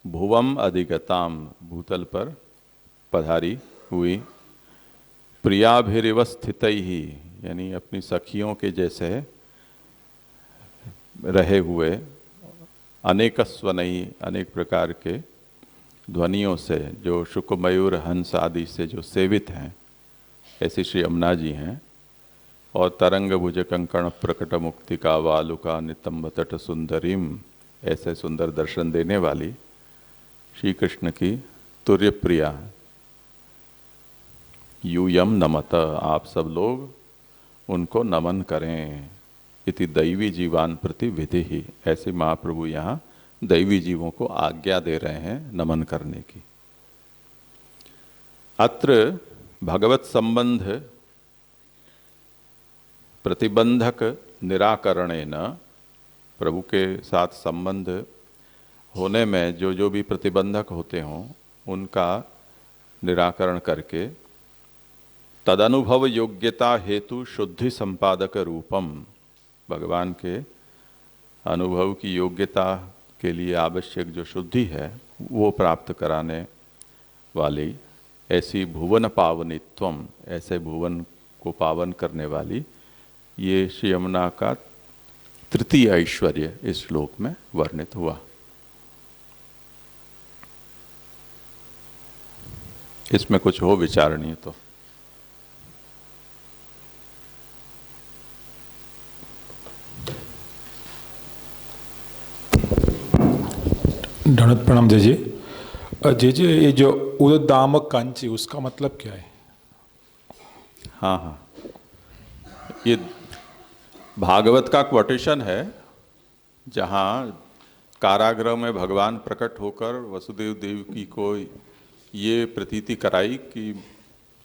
भुवम अधिगताम, भूतल पर पधारी हुई, प्रियाभिरिव स्थित ही यानी अपनी सखियों के जैसे रहे हुए, अनेक स्वनई, अनेक प्रकार के ध्वनियों से, जो शुक मयूर हंस आदि से जो सेवित हैं, ऐसी श्री यमुना जी हैं। और तरंग भुज कंकण प्रकट मुक्तिका वालुका नितंब तट सुंदरीम, ऐसे सुंदर दर्शन देने वाली श्री कृष्ण की तुर्य प्रिया यूयम नमत, आप सब लोग उनको नमन करें। इति दैवी जीवान प्रति विधि ही, ऐसे महाप्रभु यहाँ दैवी जीवों को आज्ञा दे रहे हैं नमन करने की। अत्र भगवत संबंध प्रतिबंधक निराकरणेन, प्रभु के साथ संबंध होने में जो जो भी प्रतिबंधक होते हों उनका निराकरण करके, तदनुभव योग्यता हेतु शुद्धि संपादक रूपम, भगवान के अनुभव की योग्यता के लिए आवश्यक जो शुद्धि है वो प्राप्त कराने वाली ऐसी भुवन पावनित्वम, ऐसे भुवन को पावन करने वाली, ये श्री यमुना का तृतीय ऐश्वर्य इस श्लोक में वर्णित हुआ। इसमें कुछ हो विचारणीय तो? ढणत प्रणाम जी। जी ये जो उदाम कांची, उसका मतलब क्या है? हाँ हाँ, ये भागवत का क्वोटेशन है, जहाँ कारागृह में भगवान प्रकट होकर वसुदेव देवकी को ये प्रतीति कराई कि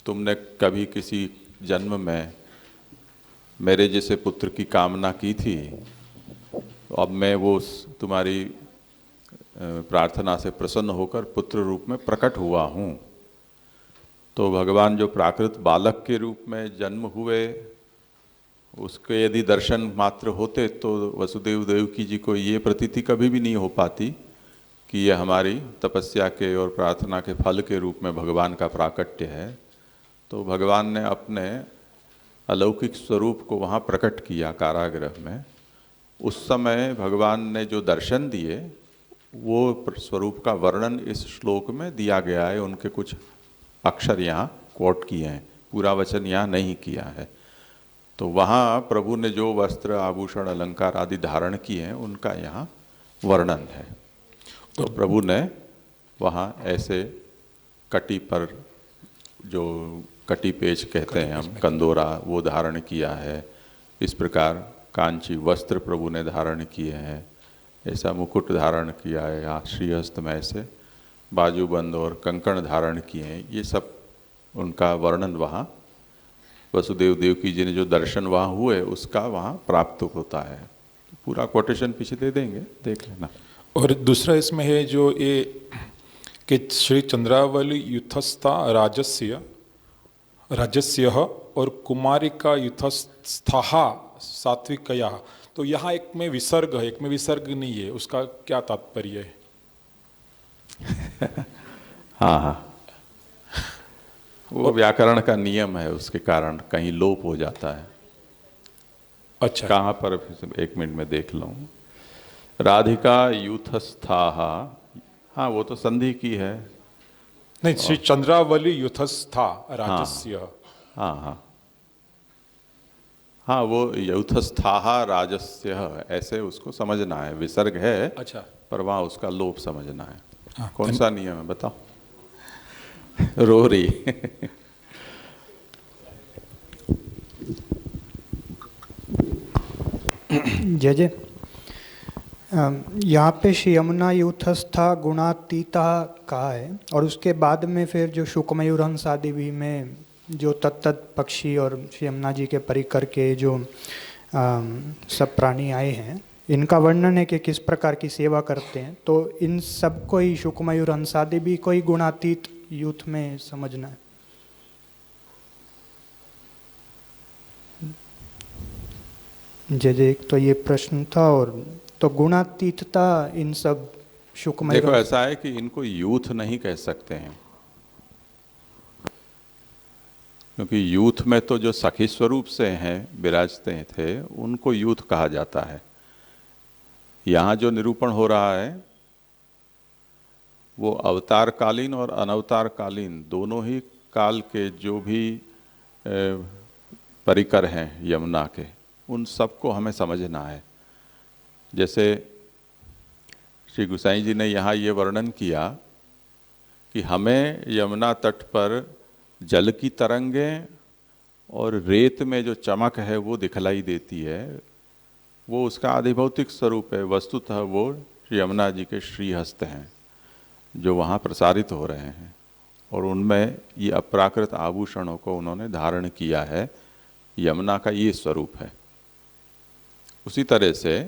तुमने कभी किसी जन्म में मेरे जैसे पुत्र की कामना की थी, तो अब मैं वो तुम्हारी प्रार्थना से प्रसन्न होकर पुत्र रूप में प्रकट हुआ हूँ। तो भगवान जो प्राकृत बालक के रूप में जन्म हुए, उसके यदि दर्शन मात्र होते तो वसुदेव देवकी जी को ये प्रतीति कभी भी नहीं हो पाती कि यह हमारी तपस्या के और प्रार्थना के फल के रूप में भगवान का प्राकट्य है। तो भगवान ने अपने अलौकिक स्वरूप को वहाँ प्रकट किया कारागृह में। उस समय भगवान ने जो दर्शन दिए वो स्वरूप का वर्णन इस श्लोक में दिया गया है। उनके कुछ अक्षर यहाँ कोट किए हैं, पूरा वचन यहाँ नहीं किया है। तो वहाँ प्रभु ने जो वस्त्र आभूषण अलंकार आदि धारण किए हैं उनका यहाँ वर्णन है। तो प्रभु ने वहाँ ऐसे कटी पर, जो कटी पेच कहते हैं हम, कंदोरा, वो धारण किया है। इस प्रकार कांची वस्त्र प्रभु ने धारण किए हैं, ऐसा मुकुट धारण किया है, यहाँ श्रीहस्त में ऐसे बाजूबंद और कंकण धारण किए हैं। ये सब उनका वर्णन वहाँ वसुदेव देवकी जी ने जो दर्शन वहाँ हुए उसका वहाँ प्राप्त होता है। पूरा कोटेशन पीछे दे देंगे, देख लेना। और दूसरा इसमें है जो ये कि श्री चंद्रावली युथस्था राजस्य और कुमारिका युथस्था सात्विकया, तो यहाँ एक में विसर्ग है, एक में विसर्ग नहीं है, उसका क्या तात्पर्य है? हाँ हाँ, वो व्याकरण का नियम है, उसके कारण कहीं लोप हो जाता है। अच्छा, कहाँ पर, एक मिनट में देख लूँ। राधिका यूथस्थाः, हाँ वो तो संधि की है, नहीं, श्री चंद्रावली युथस्था राजस्य। हाँ हाँ हाँ, वो यौथस्थाः राजस्य ऐसे उसको समझना है, विसर्ग है। अच्छा। पर वहाँ उसका लोप समझना है। हाँ, कौन सा नियम है बताओ? रो रही। जय जय। यहाँ पे श्री यमुना यूथस्था गुणातीता कहा है, और उसके बाद में फिर जो शुकमयूर हंस आदि भी में जो तत्त पक्षी और श्री यमुना जी के परिकर के जो सब प्राणी आए हैं, इनका वर्णन है कि किस प्रकार की सेवा करते हैं। तो इन सब को ही शुकमयूर हंस आदि भी कोई गुणातीत यूथ में समझना है। जय जय। एक तो ये प्रश्न था, और तो गुणातीतता इन सब शुकमयूर। देखो ऐसा है कि इनको यूथ नहीं कह सकते हैं, क्योंकि यूथ में तो जो सखी स्वरूप से हैं विराजते थे उनको यूथ कहा जाता है। यहाँ जो निरूपण हो रहा है वो अवतार कालीन और अनवतार कालीन दोनों ही काल के जो भी परिकर हैं यमुना के, उन सबको हमें समझना है। जैसे श्री गोसाई जी ने यहाँ ये वर्णन किया कि हमें यमुना तट पर जल की तरंगें और रेत में जो चमक है वो दिखलाई देती है, वो उसका आधिभौतिक स्वरूप है। वस्तुतः वो श्री यमुना जी के श्रीहस्त हैं जो वहाँ प्रसारित हो रहे हैं, और उनमें ये अप्राकृत आभूषणों को उन्होंने धारण किया है। यमुना का ये स्वरूप है। उसी तरह से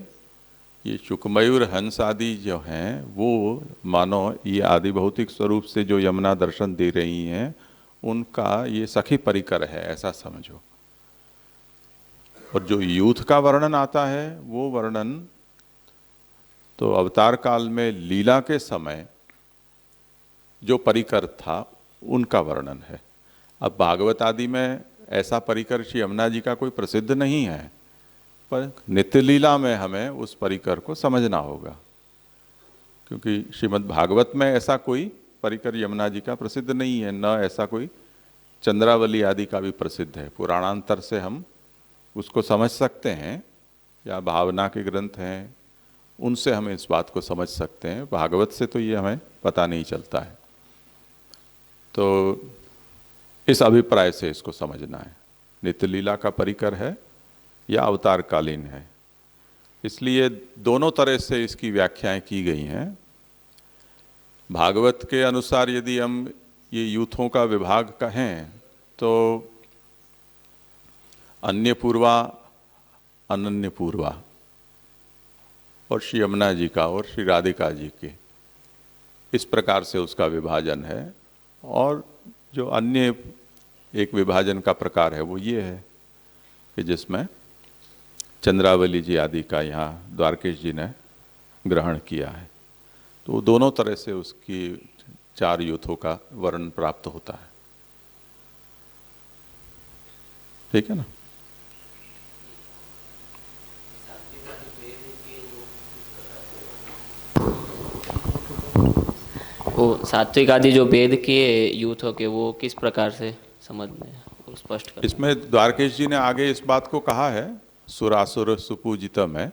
ये शुकमयूर हंस आदि जो हैं वो मानो ये आदिभौतिक स्वरूप से जो यमुना दर्शन दे रही हैं उनका ये सखी परिकर है, ऐसा समझो। और जो यूथ का वर्णन आता है वो वर्णन तो अवतार काल में लीला के समय जो परिकर था उनका वर्णन है। अब भागवत आदि में ऐसा परिकर श्री यमुना जी का कोई प्रसिद्ध नहीं है, पर नित्य लीला में हमें उस परिकर को समझना होगा, क्योंकि श्रीमद् भागवत में ऐसा कोई परिकर यमुना जी का प्रसिद्ध नहीं है, न ऐसा कोई चंद्रावली आदि का भी प्रसिद्ध है। पुराणांतर से हम उसको समझ सकते हैं, या भावना के ग्रंथ हैं उनसे हम इस बात को समझ सकते हैं। भागवत से तो ये हमें पता नहीं चलता है। तो इस अभिप्राय से इसको समझना है, नित्य लीला का परिकर है या अवतार कालीन है। इसलिए दोनों तरह से इसकी व्याख्याएं की गई हैं। भागवत के अनुसार यदि हम ये यूथों का विभाग कहें तो अन्य पूर्वा, अनन्य पूर्वा, और श्री यमुना जी का और श्री राधिका जी के, इस प्रकार से उसका विभाजन है। और जो अन्य एक विभाजन का प्रकार है वो ये है कि जिसमें चंद्रावली जी आदि का यहाँ द्वारकेश जी ने ग्रहण किया है। तो दोनों तरह से उसकी चार यूथों का वर्णन प्राप्त होता है। ठीक है ना? वो सात्विक आदि जो भेद किए यूथों के, वो किस प्रकार से समझने हैं, वो स्पष्ट कर। इसमें द्वारकेश जी ने आगे इस बात को कहा है सुरासुर सुपूजितम है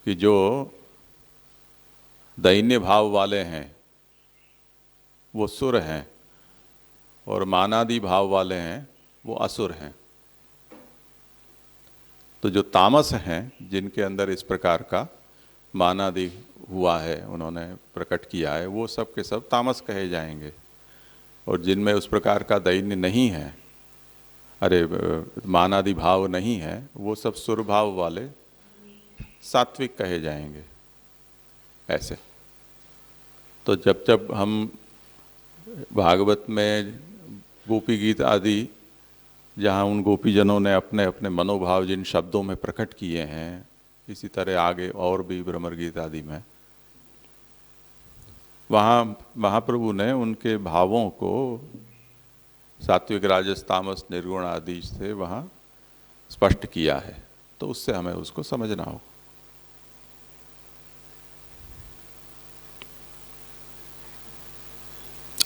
कि जो दैन्य भाव वाले हैं वो सुर हैं, और मानादि भाव वाले हैं वो असुर हैं। तो जो तामस हैं, जिनके अंदर इस प्रकार का मानादि हुआ है, उन्होंने प्रकट किया है, वो सब के सब तामस कहे जाएंगे। और जिनमें उस प्रकार का दैन्य नहीं है, मानादि भाव नहीं है, वो सब सुर भाव वाले सात्विक कहे जाएंगे। ऐसे तो जब जब हम भागवत में गोपी गीत आदि, जहाँ उन गोपीजनों ने अपने अपने मनोभाव जिन शब्दों में प्रकट किए हैं, इसी तरह आगे और भी भ्रमर गीत आदि में, वहाँ महाप्रभु ने उनके भावों को सात्विक राजस तामस निर्गुण आदि से वहाँ स्पष्ट किया है। तो उससे हमें उसको समझना हो।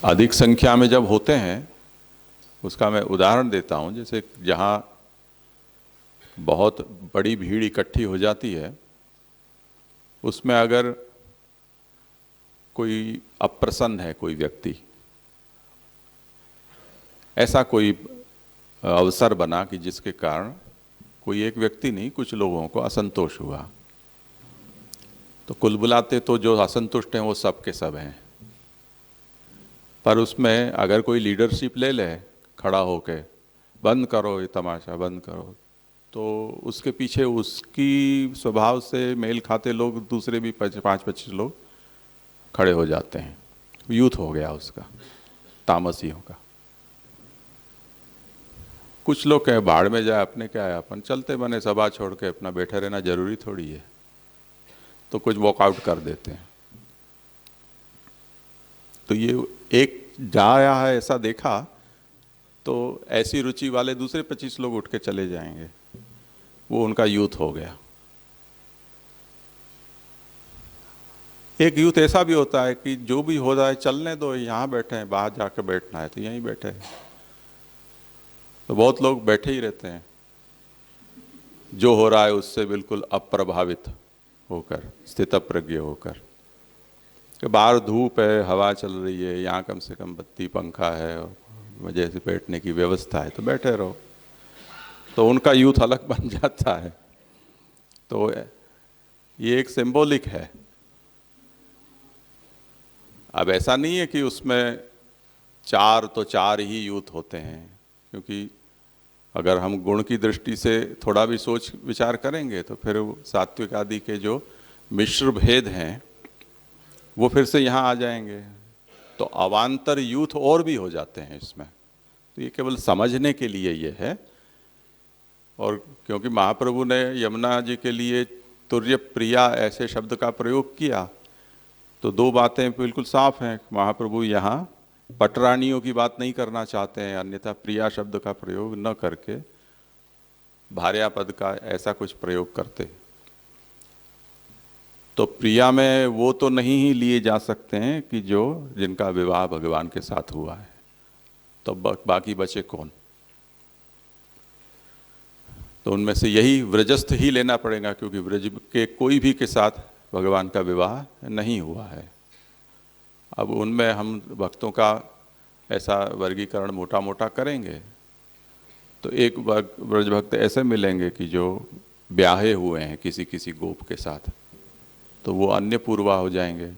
अधिक संख्या में जब होते हैं, उसका मैं उदाहरण देता हूँ। जैसे जहाँ बहुत बड़ी भीड़ इकट्ठी हो जाती है, उसमें अगर कोई अप्रसन्न है, कोई व्यक्ति, ऐसा कोई अवसर बना कि जिसके कारण कोई एक व्यक्ति नहीं, कुछ लोगों को असंतोष हुआ, तो कुल बुलाते तो जो असंतुष्ट हैं वो सब के सब हैं। पर उसमें अगर कोई लीडरशिप ले ले खड़ा होके, बंद करो ये तमाशा, बंद करो, तो उसके पीछे उसकी स्वभाव से मेल खाते लोग, दूसरे भी 5-25 लोग खड़े हो जाते हैं। यूथ हो गया उसका, तामसियों का। कुछ लोग कहे बाढ़ में जाए, अपने क्या है, अपन चलते बने सभा छोड़ के अपना बैठे रहना जरूरी थोड़ी है, तो कुछ वॉकआउट कर देते हैं। तो ये एक जाया है, ऐसा देखा, तो ऐसी रुचि वाले दूसरे 25 लोग उठ के चले जाएंगे, वो उनका यूथ हो गया। एक यूथ ऐसा भी होता है कि जो भी हो रहा है चलने दो, यहाँ बैठे हैं, बाहर जाकर बैठना है तो यहीं बैठे हैं। तो बहुत लोग बैठे ही रहते हैं, जो हो रहा है उससे बिल्कुल अप्रभावित होकर, स्थितप्रज्ञ होकर। कि बाहर धूप है, हवा चल रही है, यहाँ कम से कम बत्ती पंखा है और मजे से बैठने की व्यवस्था है, तो बैठे रहो। तो उनका यूथ अलग बन जाता है। तो ये एक सिंबॉलिक है। अब ऐसा नहीं है कि उसमें 4 तो 4 ही यूथ होते हैं, क्योंकि अगर हम गुण की दृष्टि से थोड़ा भी सोच विचार करेंगे तो फिर सात्विक आदि के जो मिश्र भेद हैं वो फिर से यहाँ आ जाएंगे, तो अवान्तर यूथ और भी हो जाते हैं इसमें। तो ये केवल समझने के लिए ये है। और क्योंकि महाप्रभु ने यमुना जी के लिए तुर्य प्रिया ऐसे शब्द का प्रयोग किया, तो 2 बातें बिल्कुल साफ हैं। महाप्रभु यहाँ पटरानियों की बात नहीं करना चाहते हैं, अन्यथा प्रिया शब्द का प्रयोग न करके भार्या पद का ऐसा कुछ प्रयोग करते। तो प्रिया में वो तो नहीं ही लिए जा सकते हैं कि जो जिनका विवाह भगवान के साथ हुआ है, तो बाकी बचे कौन? तो उनमें से यही व्रजस्थ ही लेना पड़ेगा, क्योंकि व्रज के कोई भी के साथ भगवान का विवाह नहीं हुआ है। अब उनमें हम भक्तों का ऐसा वर्गीकरण मोटा मोटा करेंगे तो एक व्रज भक्त ऐसे मिलेंगे कि जो ब्याहे हुए हैं किसी किसी गोप के साथ, तो वो अन्य पूर्वा हो जाएंगे।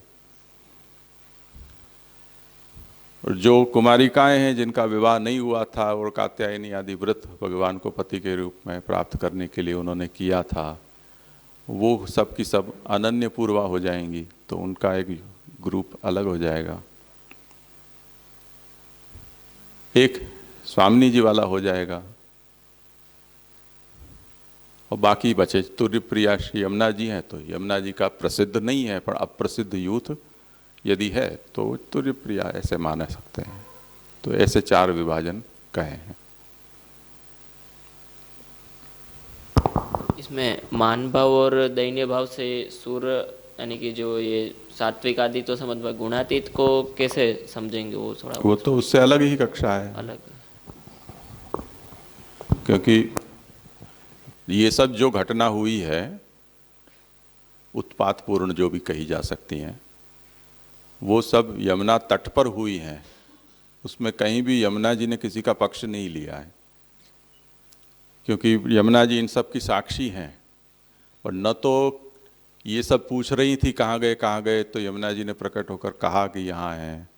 और जो कुमारिकाएं हैं जिनका विवाह नहीं हुआ था और कात्यायनी आदि व्रत भगवान को पति के रूप में प्राप्त करने के लिए उन्होंने किया था, वो सब की सब अनन्य पूर्वा हो जाएंगी, तो उनका एक ग्रुप अलग हो जाएगा। एक स्वामी जी वाला हो जाएगा और बाकी बचे तुर्य प्रिया श्री यमुना जी हैं, तो यमुना जी का प्रसिद्ध नहीं है पर अप्रसिद्ध यूथ यदि है तो तुर्य प्रिया ऐसे मान सकते हैं। तो ऐसे 4 विभाजन कहे हैं। इसमें मान भाव और दैन्य भाव से सूर यानी कि जो ये सात्विक आदि तो समझ में, गुणातीत को कैसे समझेंगे? वो थोड़ा वो तो उससे अलग ही कक्षा है, अलग। क्योंकि ये सब जो घटना हुई है उत्पातपूर्ण जो भी कही जा सकती हैं, वो सब यमुना तट पर हुई हैं। उसमें कहीं भी यमुना जी ने किसी का पक्ष नहीं लिया है, क्योंकि यमुना जी इन सब की साक्षी हैं। और न तो ये सब पूछ रही थी कहाँ गए, तो यमुना जी ने प्रकट होकर कहा कि यहाँ हैं,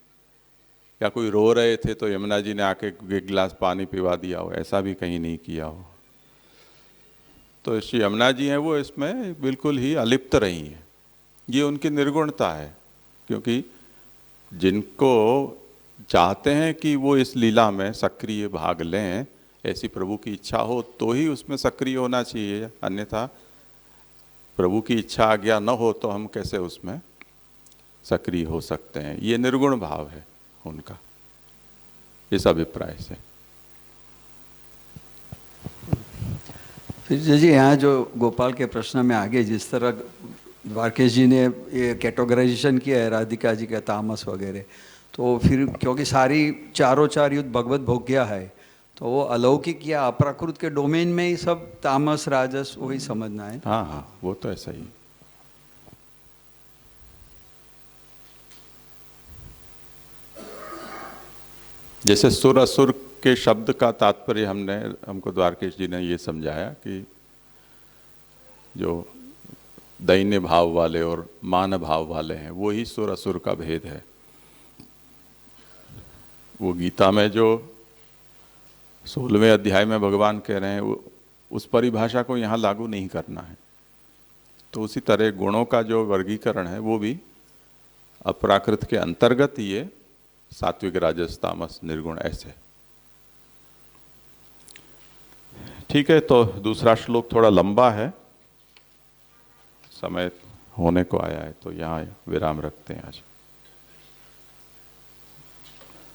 या कोई रो रहे थे तो यमुना जी ने आके एक गिलास पानी पिवा दिया हो, ऐसा भी कहीं नहीं किया हो। तो श्री यमुना जी हैं वो इसमें बिल्कुल ही अलिप्त रही हैं। ये उनकी निर्गुणता है, क्योंकि जिनको चाहते हैं कि वो इस लीला में सक्रिय भाग लें, ऐसी प्रभु की इच्छा हो तो ही उसमें सक्रिय होना चाहिए, अन्यथा प्रभु की इच्छा आज्ञा न हो तो हम कैसे उसमें सक्रिय हो सकते हैं। ये निर्गुण भाव है उनका, इस अभिप्राय से। फिर जी यहाँ जो गोपाल के प्रश्न में आगे जिस तरह द्वारकेश जी ने ये कैटेगराइजेशन किया है राधिका जी का तामस वगैरह, तो फिर क्योंकि सारी चारों चार युद्ध भगवत भोग्या है, तो वो अलौकिक या अप्राकृत के डोमेन में ही सब तामस राजस वही समझना है। हाँ हाँ, वो तो ऐसा ही है। जैसे सुर असुर के शब्द का तात्पर्य हमको द्वारकेश जी ने ये समझाया कि जो दैन्य भाव वाले और मान भाव वाले हैं वो ही सुर असुर का भेद है। वो गीता में जो 16वें अध्याय में भगवान कह रहे हैं वो उस परिभाषा को यहाँ लागू नहीं करना है। तो उसी तरह गुणों का जो वर्गीकरण है वो भी अपराकृत के अंतर्गत ही है, सात्विक राजस तामस निर्गुण ऐसे। ठीक है, तो दूसरा श्लोक थोड़ा लंबा है, समय होने को आया है, तो यहाँ विराम रखते हैं आज।